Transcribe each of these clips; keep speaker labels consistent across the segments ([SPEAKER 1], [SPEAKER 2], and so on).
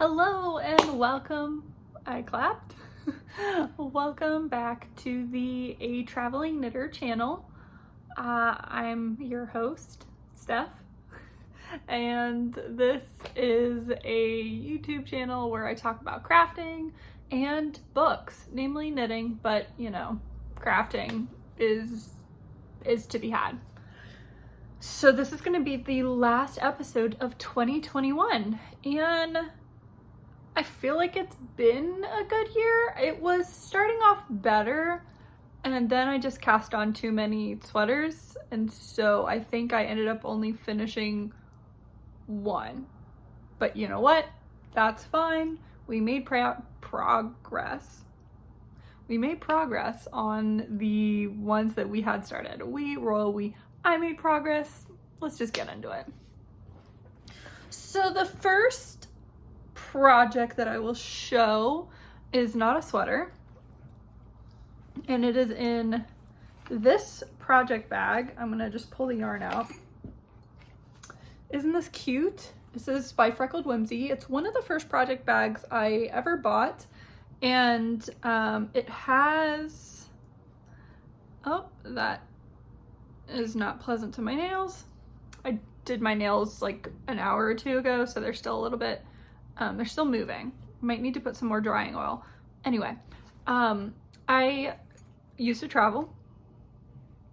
[SPEAKER 1] Hello and welcome. I clapped. Welcome back to the A Traveling Knitter channel. I'm your host, Steph, and this is a YouTube channel where I talk about crafting and books, namely knitting, but you know, crafting is to be had. So this is going to be the last episode of 2021, and I feel like it's been a good year. It was starting off better, and then I just cast on too many sweaters, and so I think I ended up only finishing one. But you know what? That's fine. We made progress. We made progress on the ones that we had started. I made progress. Let's just get into it. So the first project that I will show is not a sweater, and it is in this project bag. I'm gonna just pull the yarn out. Isn't this cute? This is by Freckled Whimsy. It's one of the first project bags I ever bought, and it has, oh, that is not pleasant to my nails. I did my nails like an hour or two ago, so they're still a little bit they're still moving. Might need to put some more drying oil. Anyway, I used to travel.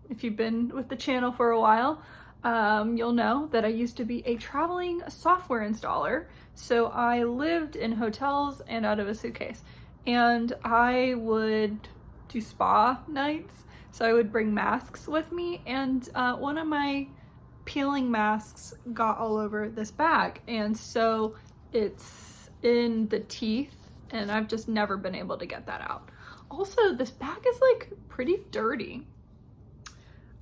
[SPEAKER 1] If you've been with the channel for a while, you'll know that I used to be a traveling software installer. So I lived in hotels and out of a suitcase. And I would do spa nights. So I would bring masks with me, and one of my peeling masks got all over this bag. And so it's in the teeth, and I've just never been able to get that out. Also, this bag is like pretty dirty.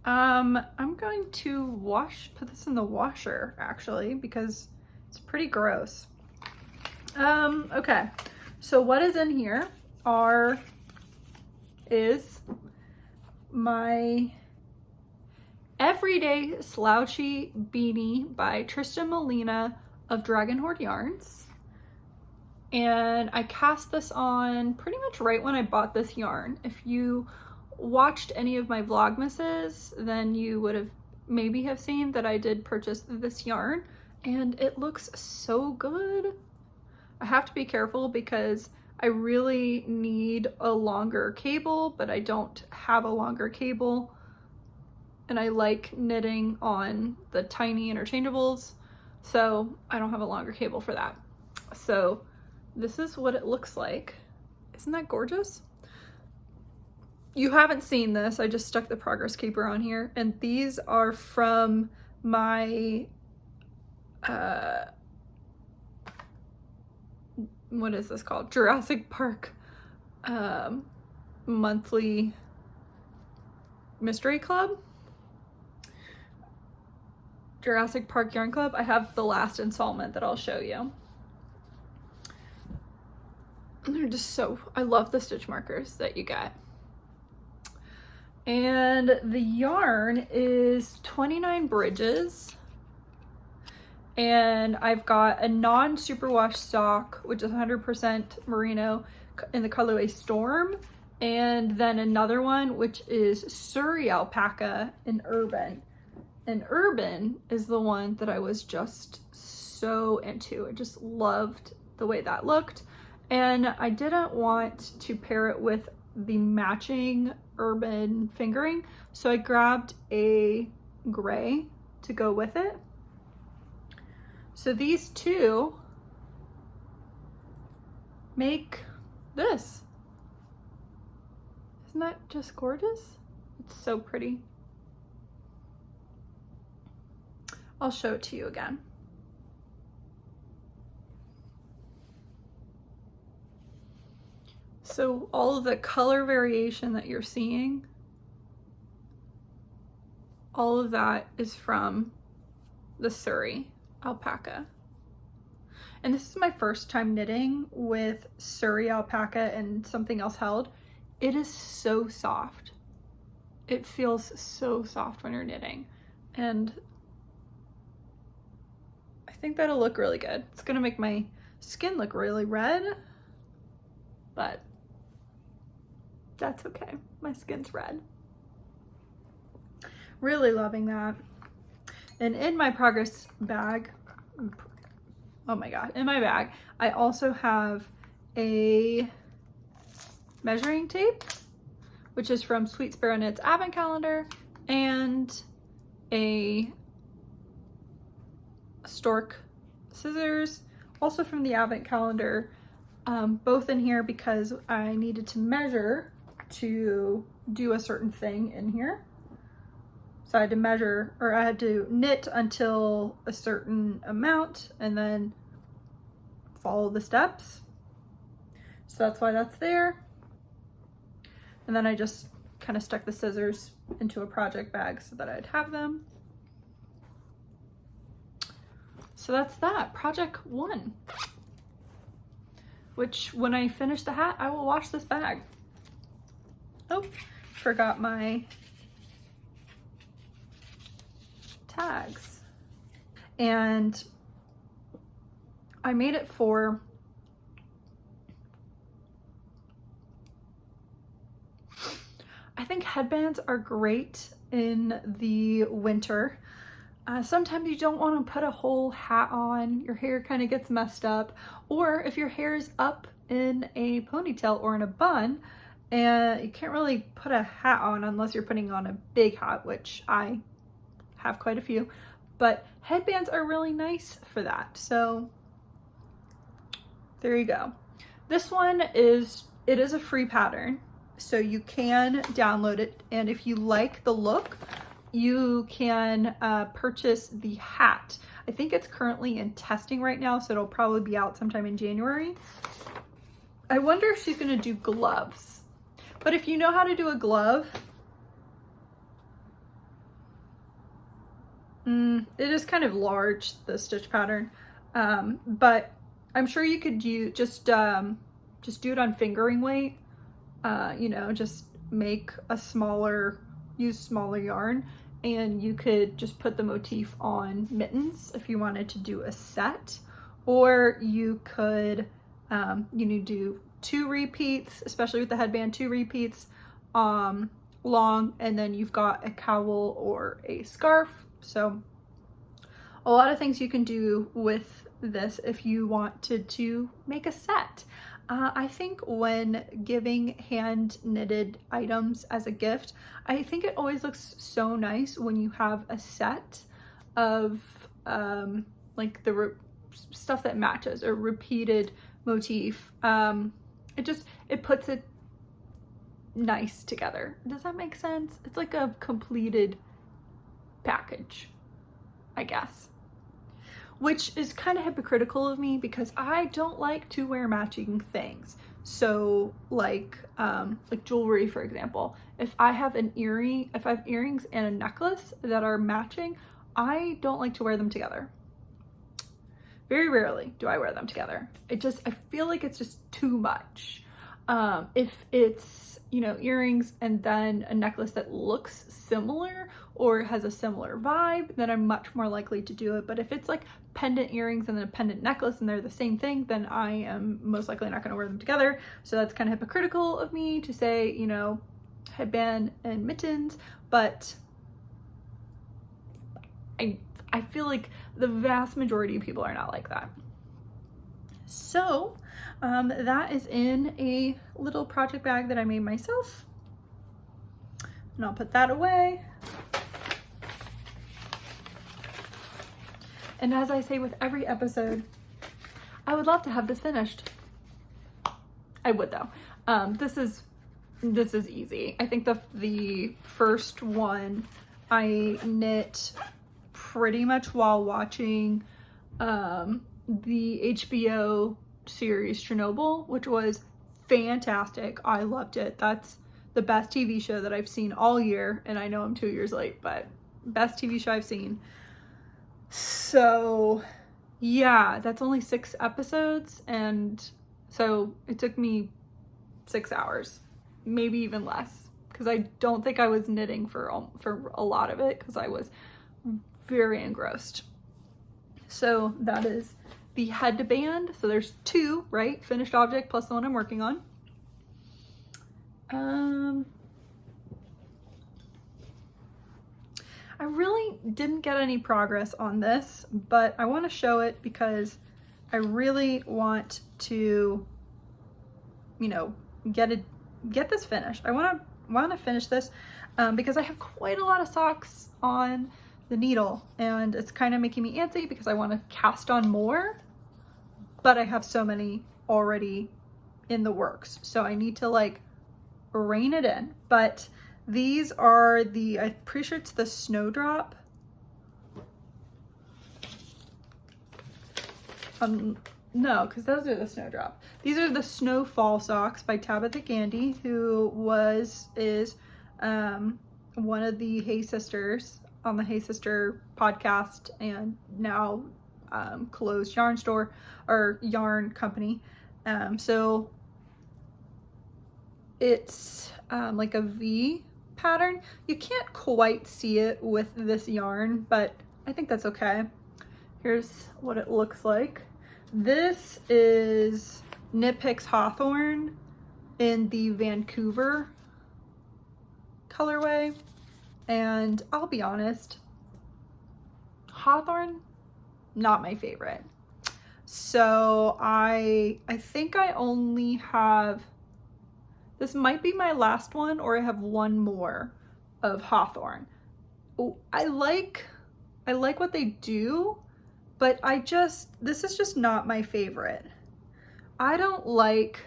[SPEAKER 1] I'm going to put this in the washer actually, because it's pretty gross. Okay, so what is in here is my Everyday Slouchy Beanie by Tristan Molina of Dragon Horde Yarns. And I cast this on pretty much right when I bought this yarn. If you watched any of my Vlogmases, then you would have maybe have seen that I did purchase this yarn, and it looks so good. I have to be careful because I really need a longer cable, but I don't have a longer cable, and I like knitting on the tiny interchangeables, so I don't have a longer cable for that. So this is what it looks like. Isn't that gorgeous? You haven't seen this. I just stuck the progress keeper on here, and these are from my what is this called? Jurassic Park monthly mystery club. Jurassic Park Yarn Club. I have the last installment that I'll show you. And they're just so, I love the stitch markers that you get. And the yarn is 29 Bridges. And I've got a non-superwash sock, which is 100% merino in the colorway Storm. And then another one, which is Surrey Alpaca in Urban. And Urban is the one that I was just so into. I just loved the way that looked. And I didn't want to pair it with the matching Urban fingering, so I grabbed a gray to go with it. So these two make this. Isn't that just gorgeous? It's so pretty. I'll show it to you again. So all of the color variation that you're seeing, all of that is from the Surrey Alpaca. And this is my first time knitting with Surrey Alpaca and something else held. It is so soft. It feels so soft when you're knitting. And I think that'll look really good. It's gonna make my skin look really red, but that's okay. My skin's red. Really loving that. And in my progress bag, oh my God, in my bag, I also have a measuring tape, which is from Sweet Sparrow Knits Advent Calendar, and a Stork scissors, also from the Advent Calendar, both in here because I needed to measure to do a certain thing in here. So I had to measure, or I had to knit until a certain amount and then follow the steps. So that's why that's there. And then I just kind of stuck the scissors into a project bag so that I'd have them. So that's that, project 1. Which when I finish the hat, I will wash this bag. Oh, forgot my tags. And I made it for I think headbands are great in the winter. Sometimes you don't want to put a whole hat on, your hair kind of gets messed up, or if your hair is up in a ponytail or in a bun, and you can't really put a hat on unless you're putting on a big hat, which I have quite a few, but headbands are really nice for that. So there you go. This one is a free pattern, so you can download it, and if you like the look, you can purchase the hat. I think it's currently in testing right now, so it'll probably be out sometime in January. I wonder if she's gonna do gloves, but if you know how to do a glove, it is kind of large, the stitch pattern, but I'm sure you could just do it on fingering weight. You know, just make a use smaller yarn, and you could just put the motif on mittens if you wanted to do a set, or you could do 2 repeats, especially with the headband, 2 repeats long, and then you've got a cowl or a scarf. So a lot of things you can do with this if you wanted to make a set. I think when giving hand knitted items as a gift, I think it always looks so nice when you have a set of like the stuff that matches or repeated motif. It puts it nice together. Does that make sense? It's like a completed package, I guess. Which is kind of hypocritical of me because I don't like to wear matching things. So like jewelry, for example, if I have earrings and a necklace that are matching, I don't like to wear them together. Very rarely do I wear them together. I feel like it's just too much. If it's, earrings and then a necklace that looks similar or has a similar vibe, then I'm much more likely to do it. But if it's like pendant earrings and then a pendant necklace and they're the same thing, then I am most likely not going to wear them together. So that's kind of hypocritical of me to say, headband and mittens, but I feel like the vast majority of people are not like that. So that is in a little project bag that I made myself, and I'll put that away. And as I say with every episode, I would love to have this finished. I would though. This is easy. I think the first one I knit pretty much while watching the HBO series Chernobyl, which was fantastic. I loved it. That's the best TV show that I've seen all year, and I know I'm 2 years late, but best TV show I've seen. So yeah, that's only 6 episodes, and so it took me 6 hours, maybe even less, because I don't think I was knitting for a lot of it because I was very engrossed. So that is the headband. So there's two, right? Finished object plus the one I'm working on. I really didn't get any progress on this, but I want to show it because I really want to, you know, get this finished. I want to finish this because I have quite a lot of socks on the needle, and it's kind of making me antsy because I want to cast on more, but I have so many already in the works, so I need to like rein it in. But these are the, I'm pretty sure it's the Snowdrop. No, because those are the Snowdrop. These are the Snowfall socks by Tabitha Gandy, who is one of the Hey Sisters on the Hey Sister podcast, and now closed yarn store or yarn company. So it's like a V pattern. You can't quite see it with this yarn, but I think that's okay. Here's what it looks like. This is Knit Picks Hawthorn in the Vancouver colorway, and I'll be honest, Hawthorn, not my favorite. So I think I only have, this might be my last one, or I have one more of Hawthorn. I like what they do, but this is just not my favorite. I don't like,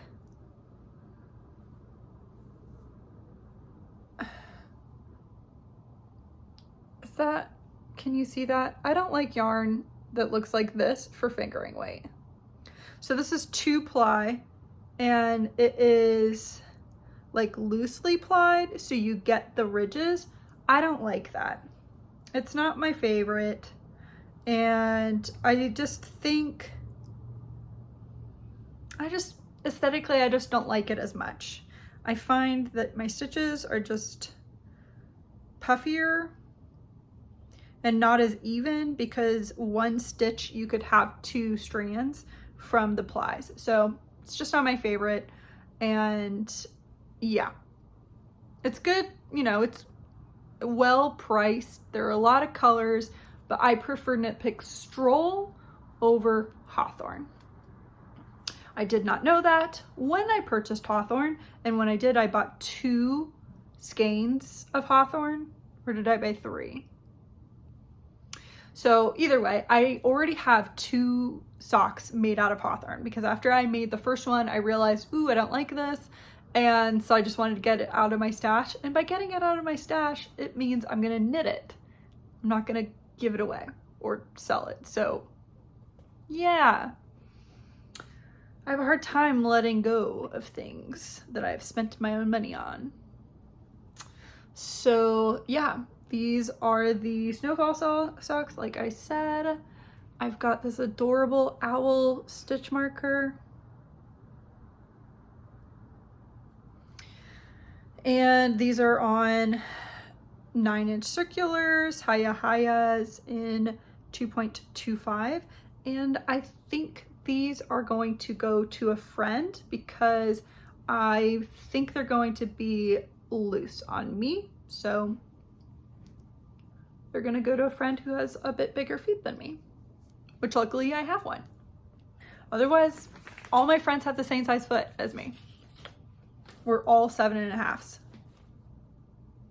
[SPEAKER 1] can you see that? I don't like yarn that looks like this for fingering weight. So this is 2-ply, and it is like loosely plied, so you get the ridges. I don't like that. It's not my favorite, and I just think, aesthetically, I just don't like it as much. I find that my stitches are just puffier and not as even, because one stitch you could have 2 strands from the plies. So it's just not my favorite. And yeah, it's good, you know, it's well priced. There are a lot of colors, but I prefer Knit Picks Stroll over Hawthorn. I did not know that when I purchased Hawthorn, and when I did, I bought 2 skeins of Hawthorn, or did I buy 3? So either way, I already have 2 socks made out of Hawthorn, because after I made the first one, I realized, ooh, I don't like this. And so I just wanted to get it out of my stash. And by getting it out of my stash, it means I'm gonna knit it. I'm not gonna give it away or sell it. So yeah, I have a hard time letting go of things that I've spent my own money on. So yeah, these are the Snowfall socks. Like I said, I've got this adorable owl stitch marker. And these are on 9-inch circulars, Hayas in 2.25. And I think these are going to go to a friend, because I think they're going to be loose on me. So they're gonna go to a friend who has a bit bigger feet than me, which luckily I have one. Otherwise, all my friends have the same size foot as me. We're all 7.5s.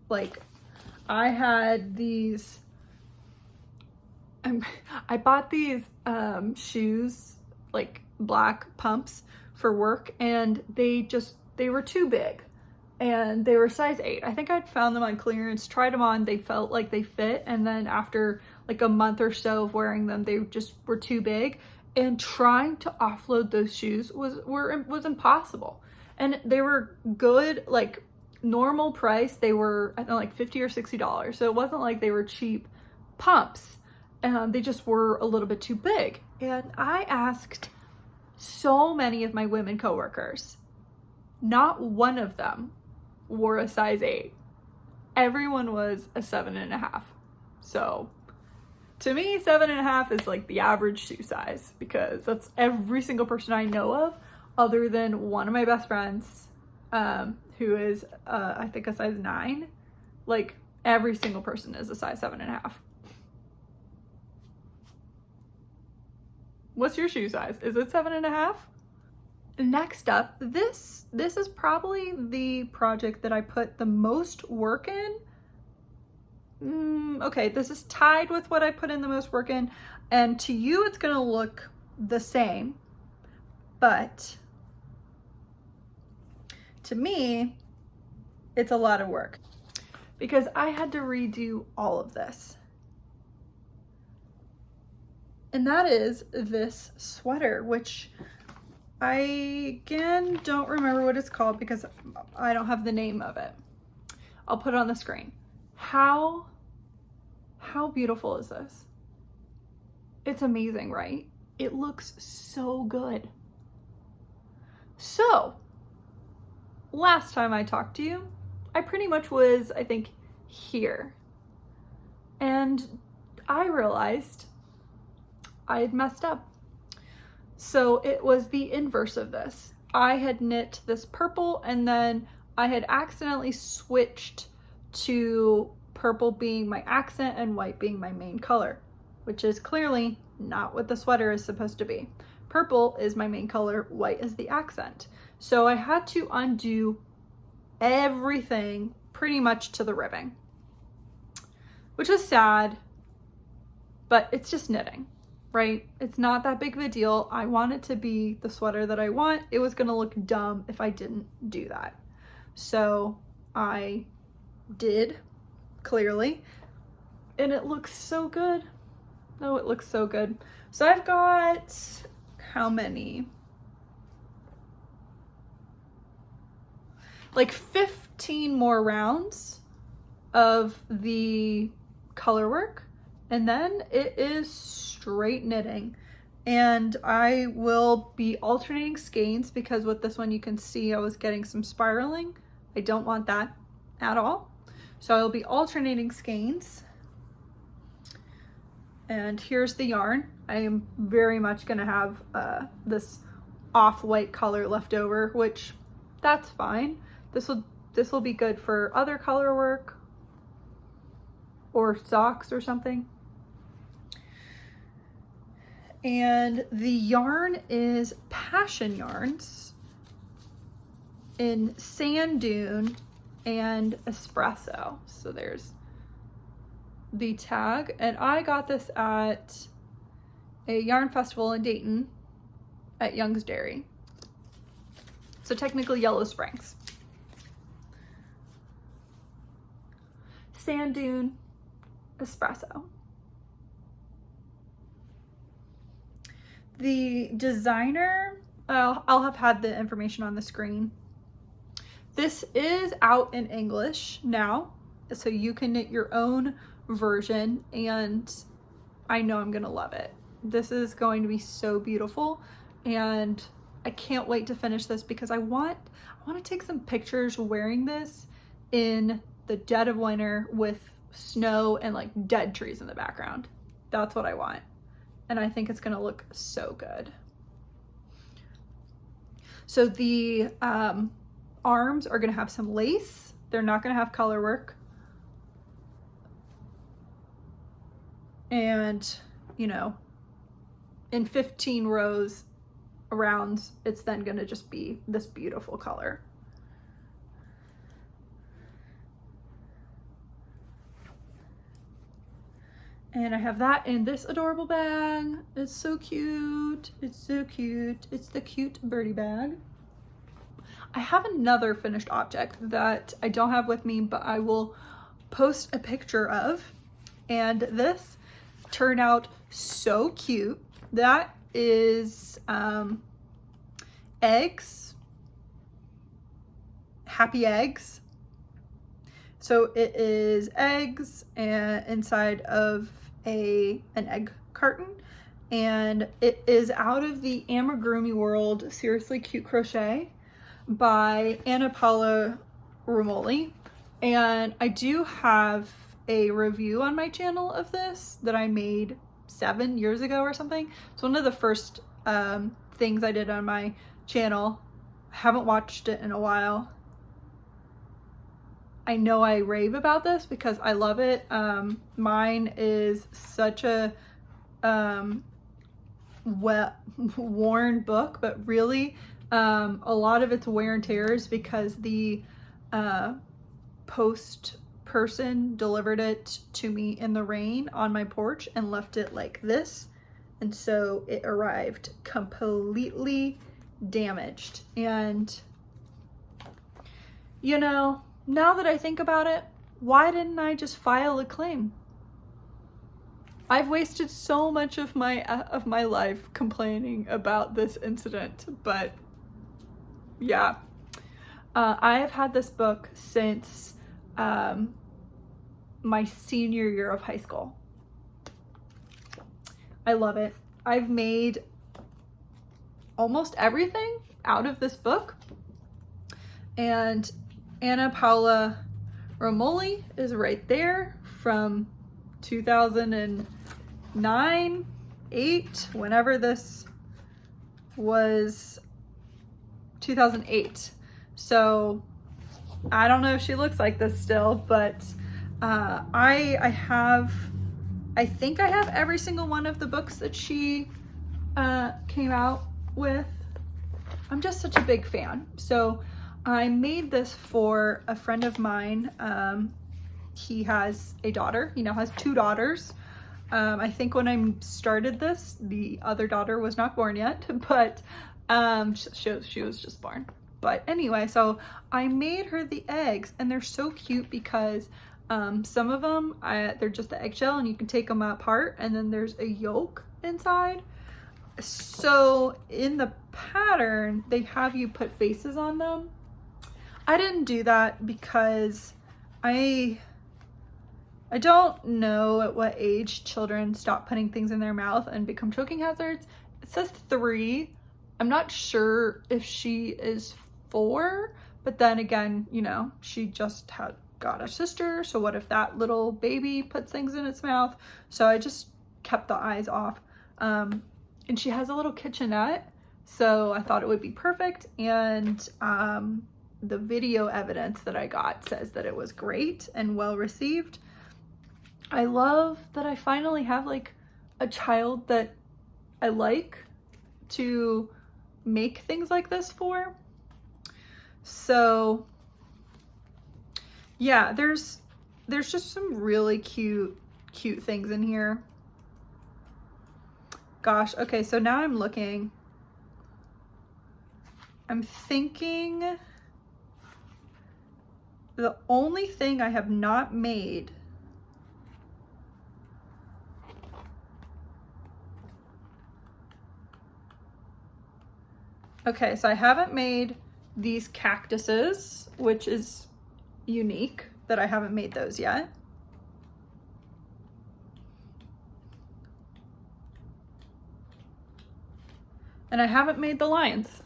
[SPEAKER 1] Like, I had these, I bought these shoes, like black pumps for work, and they were too big, and they were size 8. I think I'd found them on clearance, tried them on, they felt like they fit, and then after like a month or so of wearing them, they just were too big, and trying to offload those shoes was impossible. And they were good, like normal price. They were, I think, like $50 or $60. So it wasn't like they were cheap pumps. They just were a little bit too big. And I asked so many of my women coworkers, not one of them wore a size 8. Everyone was a 7.5. So To me, 7.5 is like the average shoe size, because that's every single person I know of, other than one of my best friends, who is, I think, a size 9. Like, every single person is a size 7.5. What's your shoe size? Is it 7.5? Next up, this is probably the project that I put the most work in. Okay, this is tied with what I put in the most work in, and to you it's gonna look the same, but to me it's a lot of work because I had to redo all of this. And that is this sweater, which I, again, don't remember what it's called because I don't have the name of it. I'll put it on the screen. How beautiful is this? It's amazing, right? It looks so good. So, last time I talked to you, I pretty much was, I think, here. And I realized I had messed up. So it was the inverse of this. I had knit this purple and then I had accidentally switched to purple being my accent and white being my main color, which is clearly not what the sweater is supposed to be. Purple is my main color, white is the accent. So I had to undo everything pretty much to the ribbing, which is sad, but it's just knitting, right? It's not that big of a deal. I want it to be the sweater that I want. It was gonna look dumb if I didn't do that. So I did, clearly, and it looks so good. Oh, it looks so good. So I've got, how many? Like 15 more rounds of the color work, and then it is straight knitting. And I will be alternating skeins because with this one you can see I was getting some spiraling. I don't want that at all. So I'll be alternating skeins. And here's the yarn. I am very much gonna have this off-white color left over, which that's fine. This will be good for other color work or socks or something. And the yarn is Passion Yarns in Sand Dune and Espresso. So there's the tag, and I got this at a yarn festival in Dayton at Young's Dairy. So technically Yellow Springs. Sand Dune, Espresso. The designer, I'll have had the information on the screen. This is out in English now, so you can knit your own version, and I know I'm gonna love it. This is going to be so beautiful, and I can't wait to finish this because I want to take some pictures wearing this in the dead of winter with snow and like dead trees in the background. That's what I want. And I think it's gonna look so good. So the arms are gonna have some lace. They're not gonna have color work. And, you know, in 15 rows around, it's then gonna just be this beautiful color. And I have that in this adorable bag. It's so cute. It's so cute. It's the cute birdie bag. I have another finished object that I don't have with me, but I will post a picture of. And this turned out so cute. That is eggs. Happy eggs. So it is eggs and inside of an egg carton, and it is out of the Amigurumi World Seriously Cute Crochet by Anna Paula Romoli. And I do have a review on my channel of this that I made 7 years ago or something. It's one of the first things I did on my channel. I haven't watched it in a while. I know I rave about this because I love it. Mine is such a worn book, but really a lot of its wear and tear is because the post person delivered it to me in the rain on my porch and left it like this, and so it arrived completely damaged. And you know, now that I think about it, why didn't I just file a claim? I've wasted so much of my life complaining about this incident, but yeah. I have had this book since my senior year of high school. I love it. I've made almost everything out of this book. And Anna Paula Romoli is right there from 2009, 8, whenever this was, 2008. So I don't know if she looks like this still, but I think I have every single one of the books that she came out with. I'm just such a big fan. So I made this for a friend of mine. He has a daughter. He now has 2 daughters. I think when I started this, the other daughter was not born yet, but she was just born. But anyway, so I made her the eggs, and they're so cute because some of them, they're just the eggshell and you can take them apart, and then there's a yolk inside. So in the pattern, they have you put faces on them. I didn't do that because I don't know at what age children stop putting things in their mouth and become choking hazards. It says 3. I'm not sure if she is 4, but then again, you know, she just got a sister, so what if that little baby puts things in its mouth? So I just kept the eyes off. And she has a little kitchenette, so I thought it would be perfect. And the video evidence that I got says that it was great and well received. I love that I finally have like a child that I like to make things like this for. So yeah, there's just some really cute things in here. Gosh, okay, so now I'm looking. I'm thinking the only thing I have not made okay, so I haven't made these cactuses, which is unique that I haven't made those yet. And I haven't made the lions.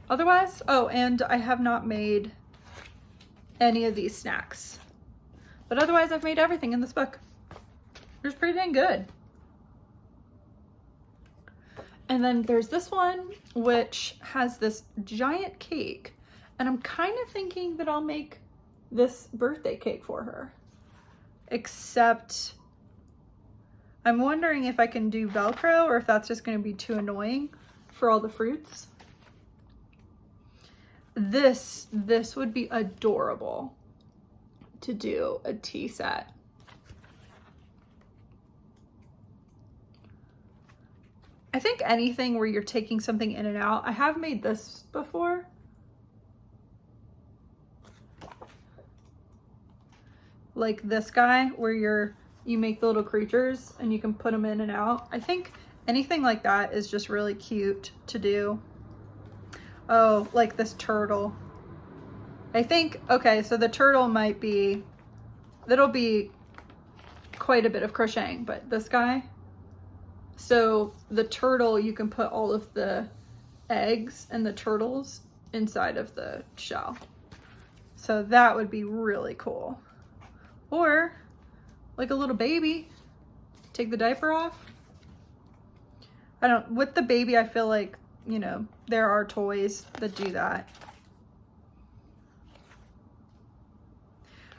[SPEAKER 1] Otherwise, oh, and I have not made any of these snacks. But otherwise, I've made everything in this book. It's pretty dang good. And then there's this one, which has this giant cake. And I'm kind of thinking that I'll make this birthday cake for her. Except I'm wondering if I can do Velcro or if that's just going to be too annoying for all the fruits. This would be adorable to do a tea set. I think anything where you're taking something in and out. I have made this before. Like this guy where you make the little creatures and you can put them in and out. I think anything like that is just really cute to do. Oh, like this turtle. I think, okay, so the turtle that'll be quite a bit of crocheting, but this guy. So the turtle, you can put all of the eggs and the turtles inside of the shell. So that would be really cool. Or like a little baby, take the diaper off. With the baby, I feel like, you know, there are toys that do that.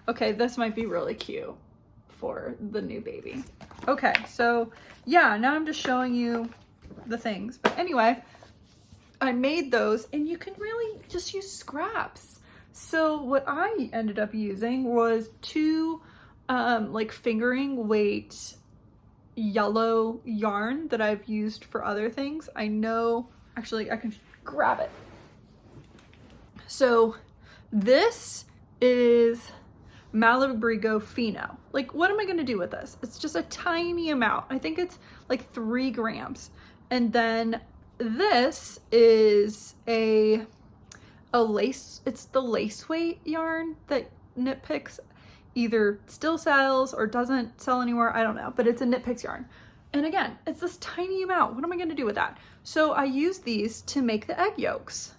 [SPEAKER 1] Okay, this might be really cute for the new baby. Okay, so yeah, now I'm just showing you the things. But anyway, I made those, and you can really just use scraps. So what I ended up using was two like fingering weight yellow yarn that I've used for other things. I know, actually I can grab it. So this is Malabrigo Fino. Like, what am I gonna do with this? It's just a tiny amount. I think it's like 3 grams. And then this is a lace, it's the lace weight yarn that Knit Picks either still sells or doesn't sell anymore. I don't know, but it's a Knit Picks yarn. And again, it's this tiny amount. What am I gonna do with that? So I use these to make the egg yolks.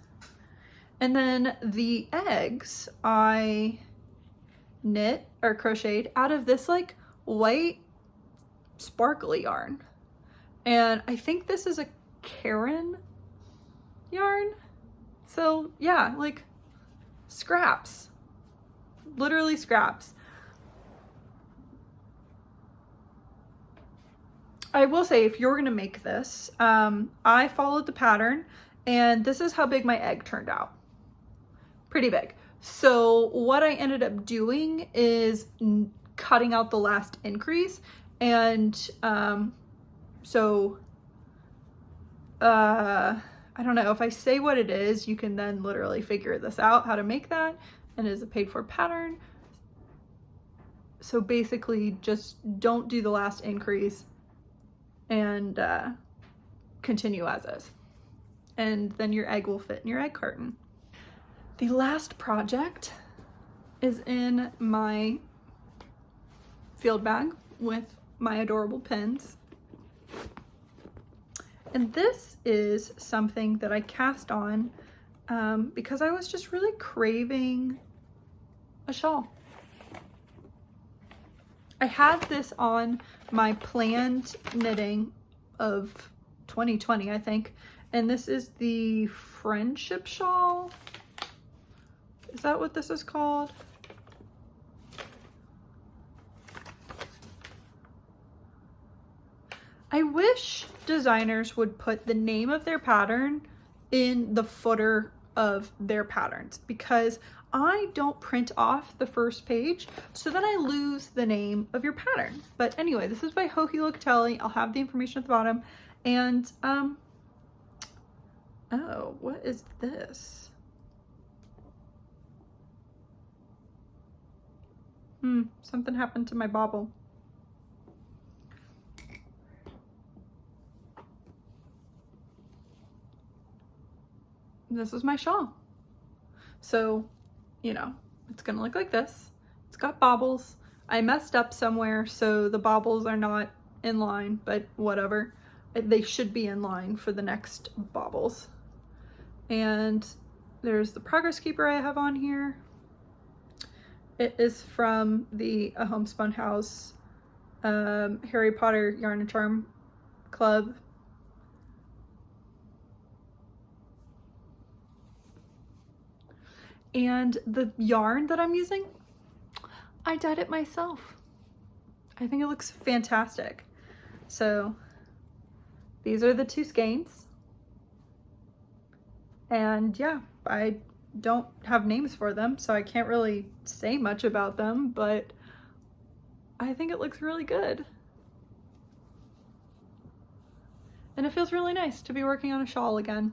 [SPEAKER 1] And then the eggs I knit or crocheted out of this like white sparkly yarn. And I think this is a Caron yarn. So yeah, like scraps, literally scraps. I will say, if you're gonna make this, I followed the pattern, and this is how big my egg turned out. Pretty big. So what I ended up doing is cutting out the last increase, and I don't know, if I say what it is, you can then literally figure this out, how to make that, and it is a paid for pattern. So basically just don't do the last increase and continue as is. And then your egg will fit in your egg carton. The last project is in my field bag with my adorable pins. And this is something that I cast on because I was just really craving a shawl. I had this on my planned knitting of 2020, I think. And this is the Friendship Shawl. Is that what this is called? I wish designers would put the name of their pattern in the footer of their patterns, because I don't print off the first page, so then I lose the name of your pattern. But anyway, this is by Joji Locatelli. I'll have the information at the bottom. And oh, what is this? Something happened to my bauble. This is my shawl. So, you know, it's gonna look like this. It's got baubles. I messed up somewhere, so the baubles are not in line, but whatever. They should be in line for the next baubles. And there's the progress keeper I have on here. It is from the A Homespun House Harry Potter Yarn and Charm Club. And the yarn that I'm using, I dyed it myself. I think it looks fantastic. So these are the two skeins. And yeah, I don't have names for them, so I can't really say much about them, but I think it looks really good. And it feels really nice to be working on a shawl again.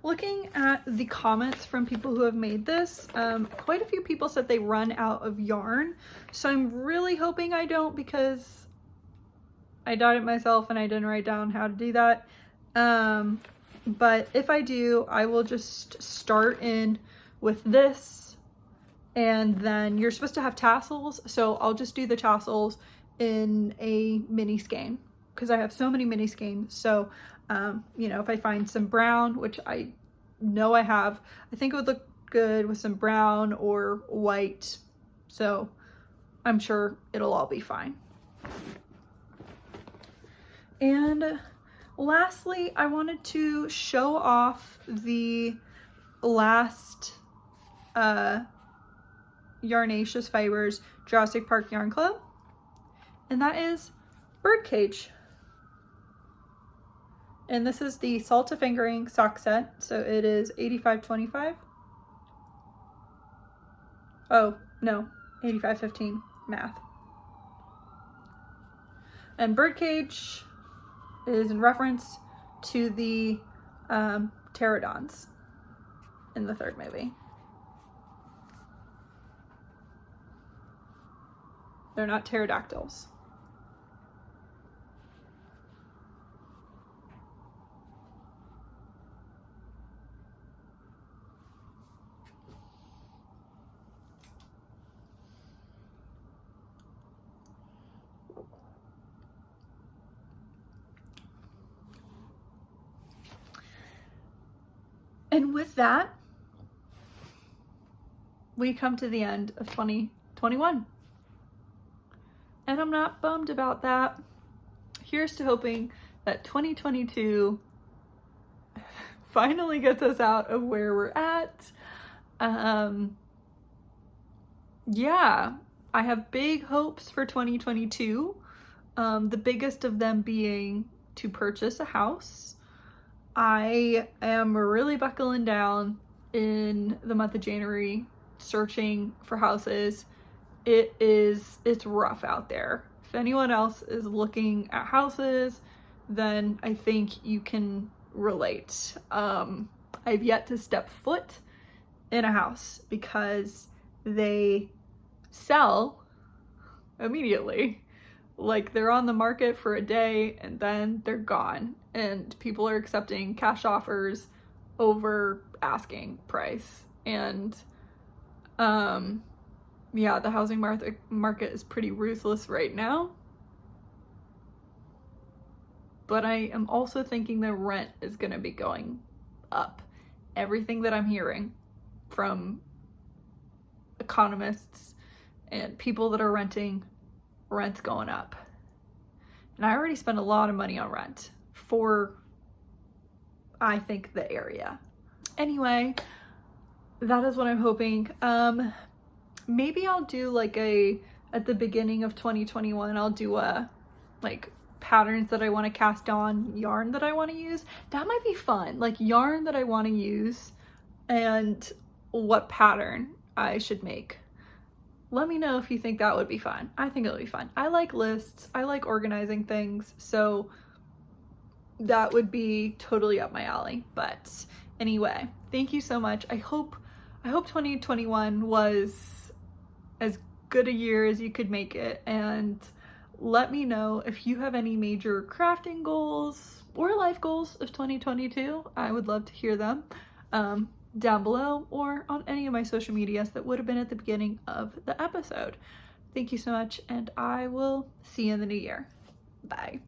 [SPEAKER 1] Looking at the comments from people who have made this, quite a few people said they run out of yarn. So I'm really hoping I don't, because I dyed it myself and I didn't write down how to do that. But if I do, I will just start in with this, and then you're supposed to have tassels. So I'll just do the tassels in a mini skein. because I have so many mini skeins. So, you know, if I find some brown, which I know I have, I think it would look good with some brown or white. So I'm sure it'll all be fine. And lastly, I wanted to show off the last Yarnaceous Fibers Jurassic Park Yarn Club, and that is Birdcage. And this is the Salta Fingering sock set, so it is $85.25. Oh, no, $85.15, math. And Birdcage is in reference to the pterodons in the third movie. They're not pterodactyls. And with that, we come to the end of 2021. And I'm not bummed about that. Here's to hoping that 2022 finally gets us out of where we're at. Yeah, I have big hopes for 2022. The biggest of them being to purchase a house. I am really buckling down in the month of January searching for houses. It's rough out there. If anyone else is looking at houses, then I think you can relate. I've yet to step foot in a house because they sell immediately. Like, they're on the market for a day and then they're gone, and people are accepting cash offers over asking price. And yeah, the housing market is pretty ruthless right now. But I am also thinking the rent is going to be going up. Everything that I'm hearing from economists and people that are renting, rent's going up. And I already spent a lot of money on rent for, I think, the area. Anyway, that is what I'm hoping. Maybe I'll do like at the beginning of 2021, I'll do like patterns that I want to cast on, yarn that I want to use. That might be fun. Like yarn that I want to use and what pattern I should make. Let me know if you think that would be fun. I think it'll be fun. I like lists. I like organizing things. So that would be totally up my alley. But anyway, thank you so much. I hope 2021 was as good a year as you could make it. And let me know if you have any major crafting goals or life goals of 2022. I would love to hear them. Down below or on any of my social medias that would have been at the beginning of the episode. Thank you so much, and I will see you in the new year. Bye.